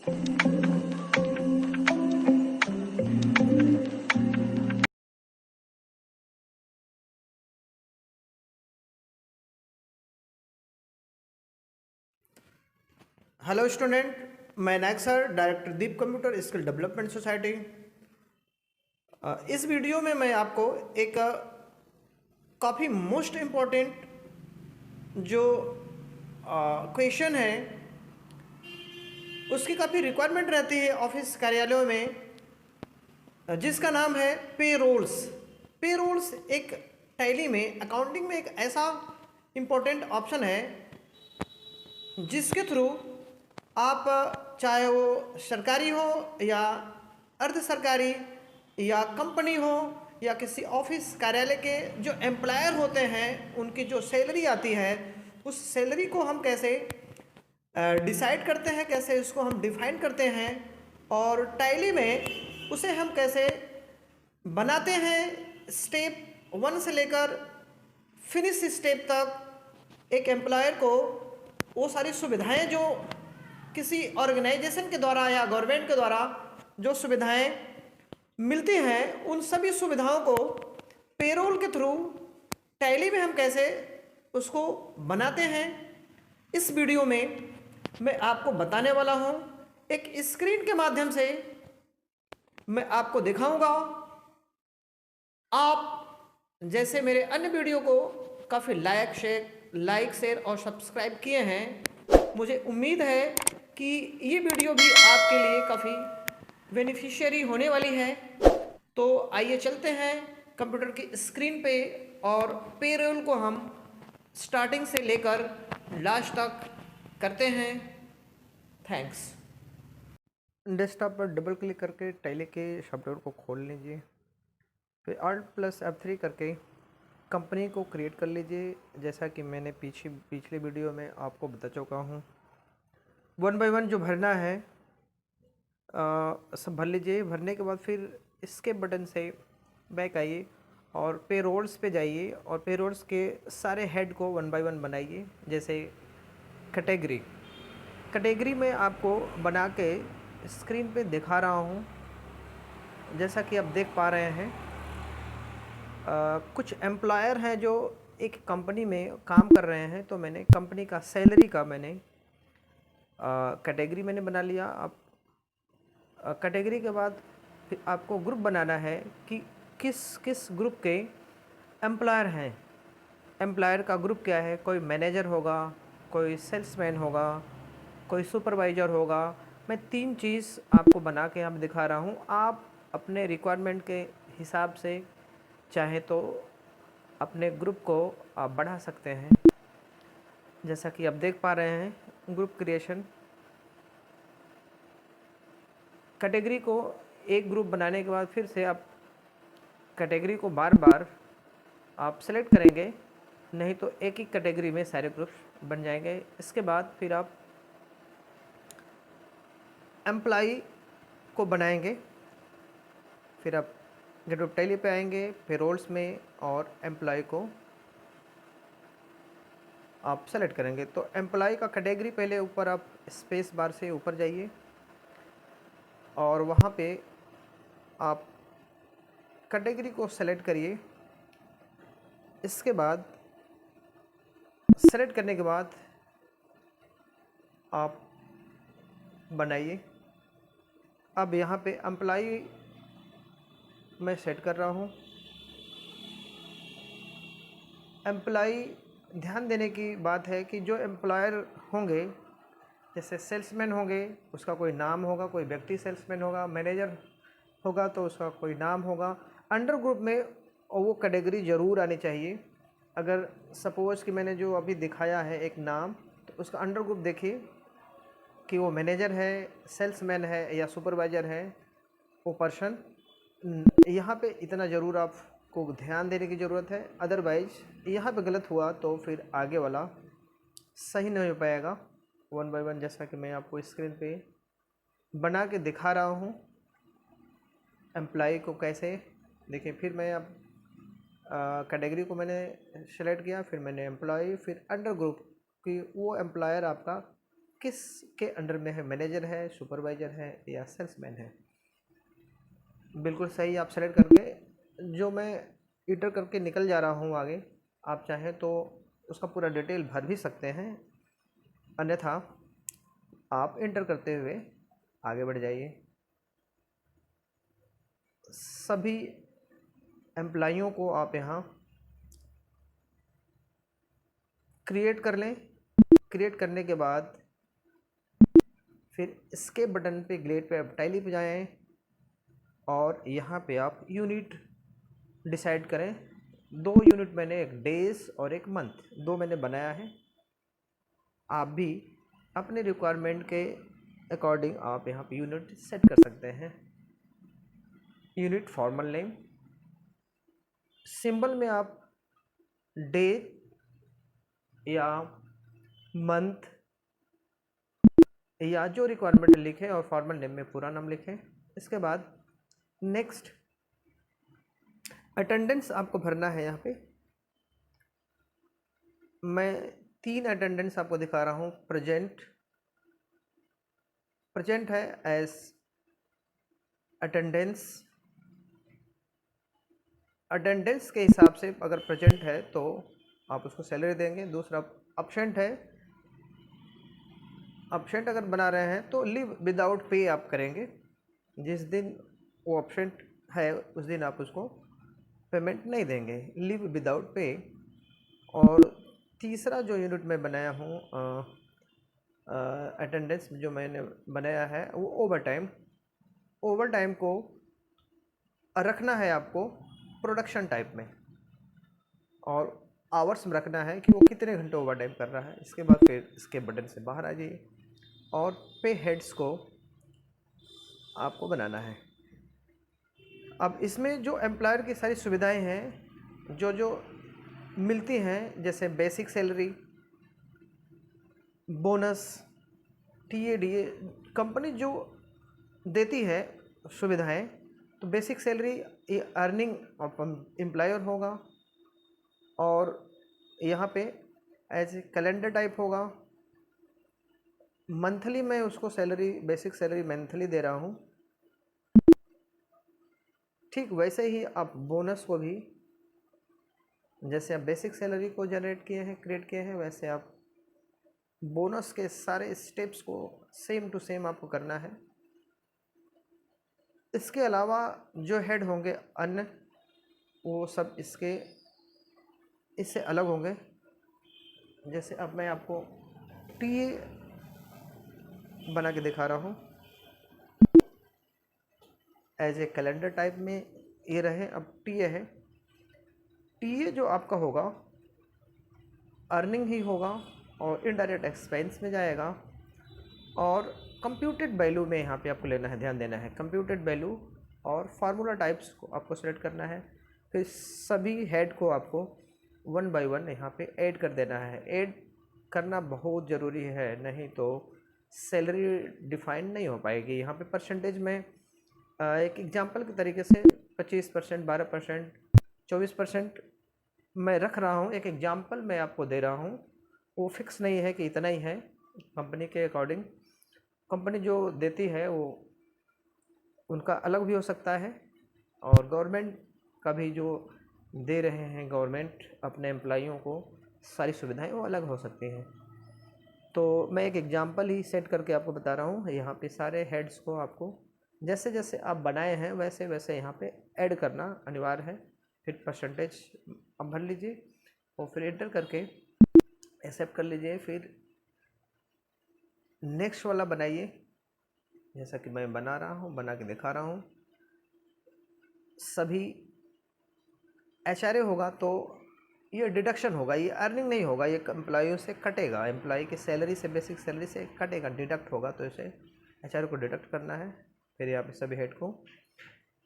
Hello student, मैं नायक sir, director दीप computer skill development society. इस video में मैं आपको एक काफ़ी मोस्ट इम्पॉर्टेंट जो क्वेश्चन है उसकी काफ़ी रिक्वायरमेंट रहती है ऑफिस कार्यालयों में, जिसका नाम है पे रोल्स। पे रोल्स एक टैली में, अकाउंटिंग में एक ऐसा इम्पोर्टेंट ऑप्शन है जिसके थ्रू आप, चाहे वो सरकारी हो या अर्ध सरकारी या कंपनी हो या किसी ऑफिस कार्यालय के जो एम्प्लॉयर होते हैं, उनकी जो सैलरी आती है उस सैलरी को हम कैसे डिसाइड करते हैं, कैसे उसको हम डिफाइन करते हैं और टैली में उसे हम कैसे बनाते हैं, स्टेप 1 से लेकर फिनिश स्टेप तक एक एम्प्लॉयर को वो सारी सुविधाएं जो किसी ऑर्गेनाइजेशन के द्वारा या गवर्नमेंट के द्वारा जो सुविधाएं मिलती हैं, उन सभी सुविधाओं को पेरोल के थ्रू टैली में हम कैसे उसको बनाते हैं। इस वीडियो में मैं आपको बताने वाला हूं, एक स्क्रीन के माध्यम से मैं आपको दिखाऊंगा। आप जैसे मेरे अन्य वीडियो को काफ़ी लाइक शेयर और सब्सक्राइब किए हैं, मुझे उम्मीद है कि ये वीडियो भी आपके लिए काफ़ी बेनिफिशियरी होने वाली है। तो आइए चलते हैं कंप्यूटर की स्क्रीन पे और पेरोल को हम स्टार्टिंग से लेकर लास्ट तक करते हैं। थैंक्स। डेस्कटॉप पर डबल क्लिक करके टैली के सॉफ्टवेयर को खोल लीजिए, फिर Alt+F3 करके कंपनी को क्रिएट कर लीजिए। जैसा कि मैंने पिछले वीडियो में आपको बता चुका हूँ, 1 बाय 1 जो भरना है सब भर लीजिए। भरने के बाद फिर इसके बटन से बैक आइए और पे रोल्स पे जाइए और पे रोल्स के सारे हेड को 1 बाय 1 बनाइए। जैसे कैटेगरी में आपको बना के स्क्रीन पे दिखा रहा हूँ। जैसा कि आप देख पा रहे हैं, कुछ एम्प्लॉयर हैं जो एक कंपनी में काम कर रहे हैं, तो मैंने कंपनी का सैलरी का कैटेगरी मैंने बना लिया। आप कैटेगरी के बाद फिर आपको ग्रुप बनाना है कि किस किस ग्रुप के एम्प्लॉयर हैं। एम्प्लॉयर का ग्रुप क्या है, कोई मैनेजर होगा, कोई सेल्समैन होगा, कोई सुपरवाइज़र होगा। मैं 3 चीज़ आपको बना के यहाँ दिखा रहा हूँ। आप अपने रिक्वायरमेंट के हिसाब से चाहे तो अपने ग्रुप को आप बढ़ा सकते हैं। जैसा कि आप देख पा रहे हैं, ग्रुप क्रिएशन। कैटेगरी को एक ग्रुप बनाने के बाद फिर से आप कैटेगरी को बार बार आप सेलेक्ट करेंगे, नहीं तो एक ही कैटेगरी में सारे ग्रुप्स बन जाएंगे। इसके बाद फिर आप एम्प्लॉई को बनाएंगे, फिर आप गेट ऑफ टैली पे आएंगे, फिर रोल्स में और एम्प्लॉय को आप सेलेक्ट करेंगे। तो एम्प्लॉय का कैटेगरी पहले ऊपर आप स्पेस बार से ऊपर जाइए और वहाँ पे आप कैटेगरी को सेलेक्ट करिए। इसके बाद सेलेक्ट करने के बाद आप बनाइए। अब यहाँ पे एम्प्लॉय मैं सेट कर रहा हूँ। एम्प्लॉय, ध्यान देने की बात है कि जो एम्प्लॉयर होंगे, जैसे सेल्समैन होंगे उसका कोई नाम होगा, कोई व्यक्ति सेल्समैन होगा, मैनेजर होगा तो उसका कोई नाम होगा। अंडर ग्रुप में वो कैटेगरी ज़रूर आनी चाहिए। अगर सपोज़ कि मैंने जो अभी दिखाया है एक नाम, तो उसका अंडर ग्रुप देखिए कि वो मैनेजर है, सेल्समैन है या सुपरवाइज़र है वो पर्सन। यहाँ पे इतना ज़रूर आपको ध्यान देने की ज़रूरत है, अदरवाइज़ यहाँ पे गलत हुआ तो फिर आगे वाला सही नहीं हो पाएगा। 1 बाय 1 जैसा कि मैं आपको स्क्रीन पे बना के दिखा रहा हूँ एम्प्लॉय को कैसे। देखिए, फिर मैं अब कैटेगरी को मैंने सेलेक्ट किया, फिर मैंने एम्प्लॉय, फिर अंडर ग्रुप कि वो एम्प्लॉयर आपका किस के अंडर में है, मैनेजर है, सुपरवाइज़र है या सेल्समैन है। बिल्कुल सही, आप सेलेक्ट करके जो मैं इंटर करके निकल जा रहा हूँ आगे, आप चाहें तो उसका पूरा डिटेल भर भी सकते हैं, अन्यथा आप इंटर करते हुए आगे बढ़ जाइए। सभी एम्प्लॉइयों को आप यहाँ क्रिएट कर लें। क्रिएट करने के बाद फिर एस्केप बटन पे ग्रेड पे आप टैली पे जाएँ और यहाँ पे आप यूनिट डिसाइड करें। 2 यूनिट मैंने, एक डेज और एक मंथ, 2 मैंने बनाया है। आप भी अपने रिक्वायरमेंट के अकॉर्डिंग आप यहाँ पे यूनिट सेट कर सकते हैं। यूनिट फॉर्मल नेम, सिंबल में आप डे या मंथ या जो रिक्वायरमेंट लिखें और फॉर्मल नेम में पूरा नाम लिखें। इसके बाद नेक्स्ट अटेंडेंस आपको भरना है। यहाँ पे मैं 3 अटेंडेंस आपको दिखा रहा हूँ। प्रेजेंट है एज अटेंडेंस के हिसाब से अगर प्रेजेंट है तो आप उसको सैलरी देंगे। दूसरा अब्सेंट है, अब्सेंट अगर बना रहे हैं तो लीव विदाउट पे आप करेंगे। जिस दिन वो अब्सेंट है उस दिन आप उसको पेमेंट नहीं देंगे, लीव विदाउट पे। और तीसरा जो यूनिट मैं बनाया हूँ अटेंडेंस जो मैंने बनाया है वो ओवर टाइम को रखना है आपको प्रोडक्शन टाइप में, और आवर्स में रखना है कि वो कितने घंटे ओवर टाइम कर रहा है। इसके बाद फिर इसके बटन से बाहर आ जाइए और पे हेड्स को आपको बनाना है। अब इसमें जो एम्प्लॉयर की सारी सुविधाएं हैं जो जो मिलती हैं, जैसे basic salary, bonus, TADA, company जो देती है सुविधाएं, तो बेसिक सैलरी ये अर्निंग ऑफ एम्प्लॉयर होगा और यहाँ पे एज ए कैलेंडर टाइप होगा। मंथली मैं उसको सैलरी, बेसिक सैलरी मंथली दे रहा हूँ। ठीक वैसे ही आप बोनस को भी, जैसे आप बेसिक सैलरी को जनरेट किए हैं, क्रिएट किए हैं, वैसे आप बोनस के सारे स्टेप्स को सेम टू सेम आपको करना है। इसके अलावा जो हेड होंगे अन्य, वो सब इससे अलग होंगे। जैसे अब मैं आपको टीए बना के दिखा रहा हूँ एज ए कैलेंडर टाइप में, ये रहे। अब टीए है, टीए जो आपका होगा अर्निंग ही होगा और इनडायरेक्ट एक्सपेंस में जाएगा। और कंप्यूटेड वैल्यू में यहाँ पे आपको लेना है, ध्यान देना है कंप्यूटेड वैल्यू, और फार्मूला टाइप्स को आपको सेलेक्ट करना है। फिर सभी हेड को आपको 1 बाय 1 यहाँ पे ऐड कर देना है। ऐड करना बहुत ज़रूरी है, नहीं तो सैलरी डिफाइन नहीं हो पाएगी। यहाँ पे परसेंटेज में एक एग्जांपल के तरीके से 25%, 12%, 24% मैं रख रहा हूँ। एक एग्जांपल मैं आपको दे रहा हूँ, वो फिक्स नहीं है कि इतना ही है। कंपनी के अकॉर्डिंग कंपनी जो देती है वो उनका अलग भी हो सकता है, और गवर्नमेंट का भी जो दे रहे हैं गवर्नमेंट अपने एम्प्लॉइयों को सारी सुविधाएं, वो अलग हो सकती हैं। तो मैं एक एग्जांपल ही सेट करके आपको बता रहा हूँ। यहाँ पे सारे हेड्स को आपको जैसे जैसे आप बनाए हैं वैसे वैसे यहाँ पे ऐड करना अनिवार्य है। फिर परसेंटेज आप भर लीजिए और फिर एंटर करके एक्सेप्ट कर लीजिए। फिर नेक्स्ट वाला बनाइए, जैसा कि मैं बना रहा हूँ, बना के दिखा रहा हूँ। सभी एचआरए होगा तो ये डिडक्शन होगा, ये अर्निंग नहीं होगा, ये एम्प्लॉइयों से कटेगा, एम्प्लॉय की सैलरी से, बेसिक सैलरी से कटेगा, डिडक्ट होगा। तो इसे एचआरए को डिडक्ट करना है। फिर यहाँ पे सभी हेड को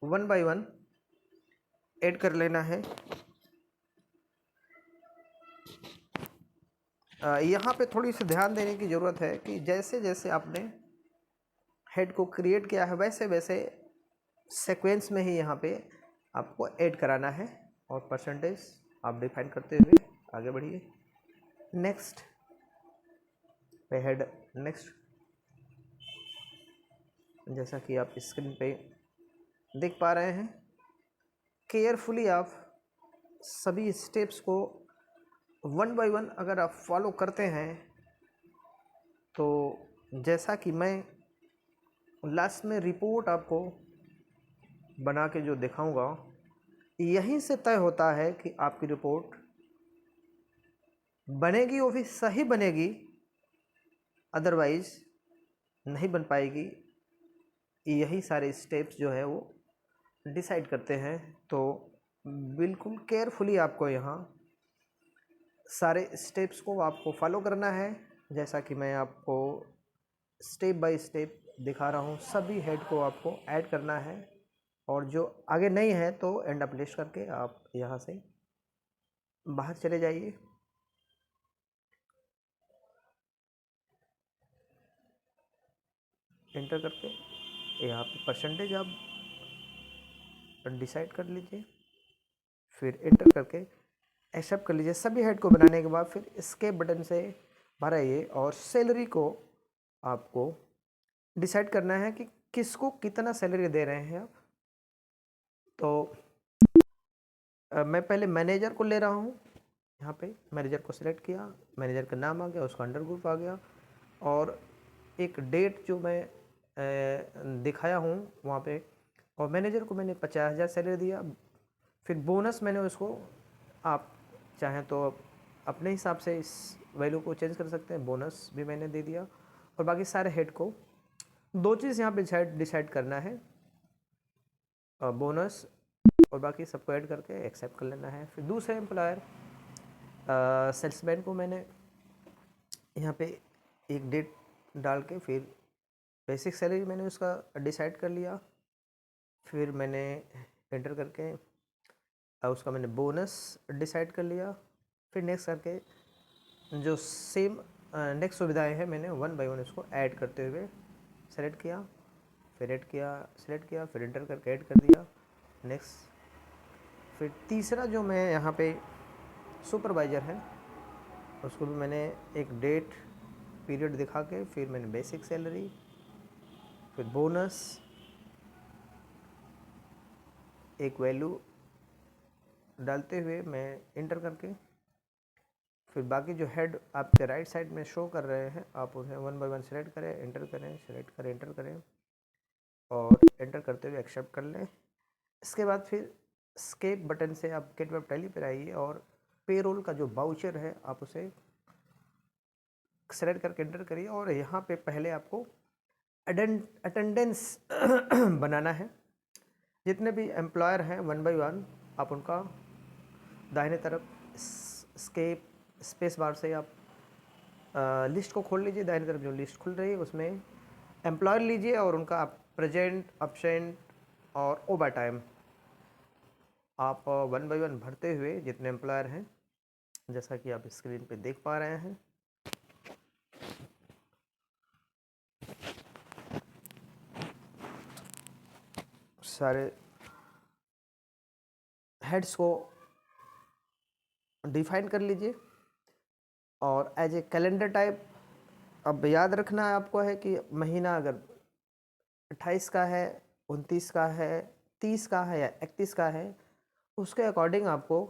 1 बाय 1 ऐड कर लेना है। यहाँ पे थोड़ी सी ध्यान देने की ज़रूरत है कि जैसे जैसे आपने हेड को क्रिएट किया है वैसे वैसे सीक्वेंस में ही यहाँ पे आपको ऐड कराना है, और परसेंटेज आप डिफाइन करते हुए आगे बढ़िए। नेक्स्ट पे हेड नेक्स्ट, जैसा कि आप स्क्रीन पे देख पा रहे हैं, केयरफुली आप सभी स्टेप्स को वन बाय वन अगर आप फॉलो करते हैं तो जैसा कि मैं लास्ट में रिपोर्ट आपको बना के जो दिखाऊंगा, यहीं से तय होता है कि आपकी रिपोर्ट बनेगी वो भी सही बनेगी, अदरवाइज नहीं बन पाएगी। यही सारे स्टेप्स जो है वो डिसाइड करते हैं। तो बिल्कुल केयरफुली आपको यहाँ सारे स्टेप्स को आपको फॉलो करना है, जैसा कि मैं आपको स्टेप बाय स्टेप दिखा रहा हूँ। सभी हेड को आपको ऐड करना है, और जो आगे नहीं है तो एंड अप लिस्ट करके आप यहाँ से बाहर चले जाइए। एंटर करके यहाँ पे परसेंटेज आप डिसाइड कर लीजिए, फिर एंटर करके एक्सेप्ट कर लीजिए। सभी हेड को बनाने के बाद फिर एस्केप बटन से बाहर आइए, और सैलरी को आपको डिसाइड करना है कि किसको कितना सैलरी दे रहे हैं आप। तो मैं पहले मैनेजर को ले रहा हूँ। यहाँ पे मैनेजर को सिलेक्ट किया, मैनेजर का नाम आ गया, उसका अंडर ग्रुप आ गया, और एक डेट जो मैं दिखाया हूँ वहाँ पे, और मैनेजर को मैंने 50,000 सैलरी दिया। फिर बोनस मैंने उसको, आप चाहें तो अपने हिसाब से इस वैल्यू को चेंज कर सकते हैं, बोनस भी मैंने दे दिया। और बाकी सारे हेड को 2 चीज़ यहाँ पे डिसाइड करना है, बोनस और बाकी सबको ऐड करके एक्सेप्ट कर लेना है। फिर दूसरे एम्प्लॉयर सेल्समैन को मैंने यहाँ पे एक डेट डाल के फिर बेसिक सैलरी मैंने उसका डिसाइड कर लिया। फिर मैंने एंटर करके उसका मैंने बोनस डिसाइड कर लिया। फिर नेक्स्ट करके जो सेम नेक्स्ट सुविधाएं हैं मैंने वन बाय वन उसको ऐड करते हुए सेलेक्ट किया, फिर ऐड किया, सेलेक्ट किया, फिर एंटर करके ऐड कर दिया। नेक्स्ट, फिर तीसरा जो मैं यहाँ पे सुपरवाइज़र है उसको भी मैंने एक डेट पीरियड दिखा के फिर मैंने बेसिक सैलरी, फिर बोनस, एक वैल्यू डालते हुए मैं इंटर करके फिर बाकी जो हेड आपके राइट साइड में शो कर रहे हैं आप उन्हें वन बाय वन सेलेक्ट करें, एंटर करें, सेलेक्ट करें, एंटर करें, और एंटर करते हुए एक्सेप्ट कर लें। इसके बाद फिर एस्केप बटन से आप गेट वेब टैली पर आइए, और पेरोल का जो बाउचर है आप उसे सेलेक्ट करके एंटर करिए। और यहाँ पे पहले आपको अटेंडेंस बनाना है। जितने भी एम्प्लॉयर हैं वन बाय वन आप उनका दाहिने तरफ एस्केप स्पेस बार से आप लिस्ट को खोल लीजिए। दाहिने तरफ जो लिस्ट खुल रही है उसमें एम्प्लॉयर लीजिए, और उनका आप प्रेजेंट, एब्सेंट और ओवर टाइम आप वन बाय वन भरते हुए जितने एम्प्लॉयर हैं, जैसा कि आप स्क्रीन पे देख पा रहे हैं, सारे हेड्स को डिफाइन कर लीजिए। और एज ए कैलेंडर टाइप अब याद रखना है आपको है कि महीना अगर 28 का है, 29 का है, 30 का है या 31 का है, उसके अकॉर्डिंग आपको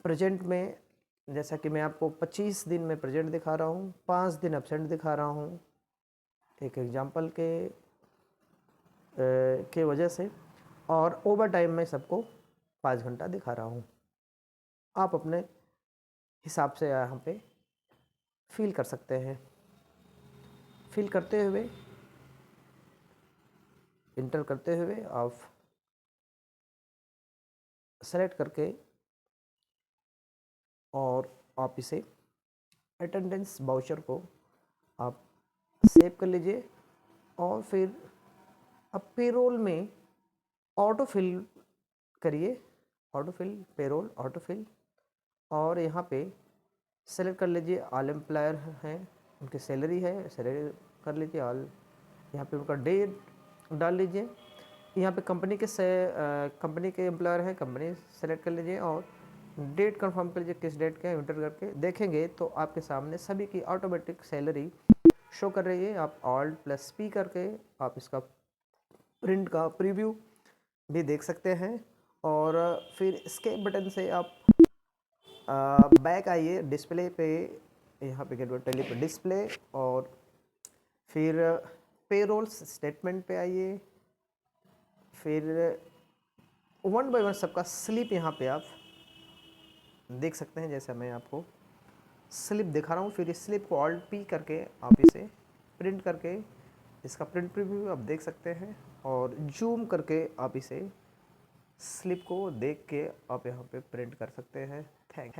प्रेजेंट में, जैसा कि मैं आपको 25 दिन में प्रेजेंट दिखा रहा हूँ, 5 दिन एब्सेंट दिखा रहा हूँ एक एग्जाम्पल के वजह से, और ओवर टाइम में सबको 5 घंटा दिखा रहा हूँ। आप अपने हिसाब से यहाँ पे फिल कर सकते हैं। फिल करते हुए, इंटर करते हुए आप सेलेक्ट करके और आप इसे अटेंडेंस बाउचर को आप सेव कर लीजिए। और फिर अब पेरोल में ऑटो फिल करिए, auto fill, payroll auto fill, और यहाँ पे सेलेक्ट कर लीजिए ऑल एम्प्लॉयर हैं, उनकी सैलरी है, सैलरी कर लीजिए ऑल। यहाँ पे उनका डेट डाल लीजिए। यहाँ पे कंपनी के एम्प्लॉयर हैं, कंपनी सेलेक्ट कर लीजिए, और डेट कंफर्म पे लीजिए, किस डेट का इंटर करके देखेंगे तो आपके सामने सभी की ऑटोमेटिक सैलरी शो कर रही है। आप ऑल्ट प्लस पी करके आप इसका प्रिंट का प्रीव्यू भी देख सकते हैं। और फिर इसके बटन से आप बैक आइए डिस्प्ले पे, यहाँ पे गेट टैली पे डिस्प्ले, और फिर पेरोल्स स्टेटमेंट पे आइए। फिर वन बाय वन सबका स्लिप यहाँ पे आप देख सकते हैं, जैसे मैं आपको स्लिप दिखा रहा हूँ। फिर इस स्लिप को ऑल्ट पी करके आप इसे प्रिंट करके इसका प्रिंट प्रीव्यू आप देख सकते हैं, और जूम करके आप इसे स्लिप को देख के आप यहाँ पे प्रिंट कर सकते हैं। थैंक